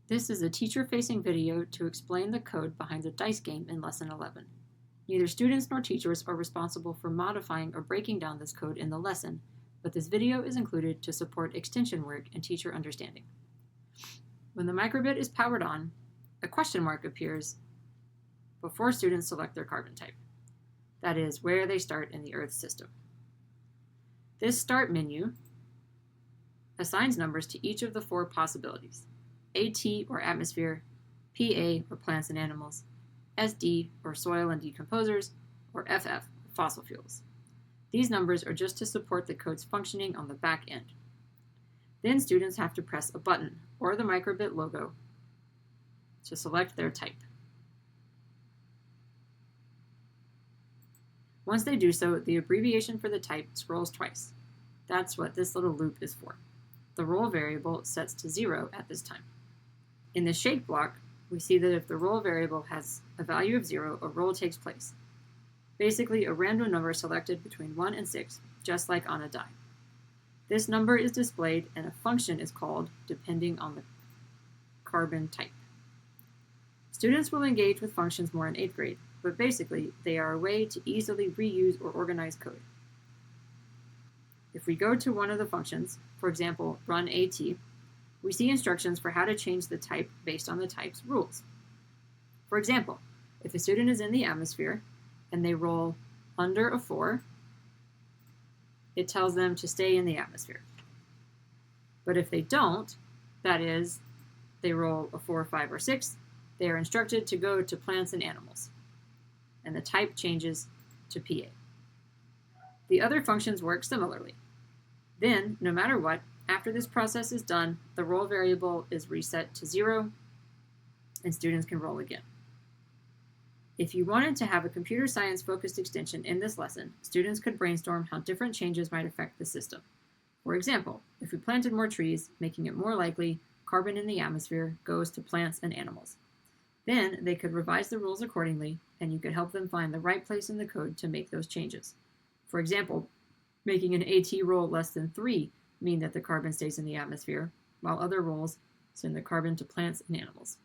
This is a teacher-facing video to explain the code behind the dice game in Lesson 11. Neither students nor teachers are responsible for modifying or breaking down this code in the lesson, but this video is included to support extension work and teacher understanding. When the microbit is powered on, a question mark appears before students select their carbon type. That is, where they start in the Earth system. This start menu assigns numbers to each of the four possibilities: AT or atmosphere, PA or plants and animals, SD or soil and decomposers, or FF or fossil fuels. These numbers are just to support the code's functioning on the back end. Then students have to press a button or the microbit logo to select their type. Once they do so, the abbreviation for the type scrolls twice. That's what this little loop is for. The roll variable sets to 0 at this time. In the shake block, we see that if the roll variable has a value of 0, a roll takes place. Basically, a random number selected between 1 and 6, just like on a die. This number is displayed and a function is called depending on the carbon type. Students will engage with functions more in 8th grade, but basically, they are a way to easily reuse or organize code. If we go to one of the functions, for example, run AT, we see instructions for how to change the type based on the type's rules. For example, if a student is in the atmosphere and they roll under a 4, it tells them to stay in the atmosphere. But if they don't, that is, they roll a 4, 5, or 6, they are instructed to go to plants and animals, and the type changes to PA. The other functions work similarly. Then, no matter what, after this process is done, the roll variable is reset to 0, and students can roll again. If you wanted to have a computer science-focused extension in this lesson, students could brainstorm how different changes might affect the system. For example, if we planted more trees, making it more likely carbon in the atmosphere goes to plants and animals. Then they could revise the rules accordingly, and you could help them find the right place in the code to make those changes. For example, making an AT roll less than 3 mean that the carbon stays in the atmosphere, while other rolls send the carbon to plants and animals.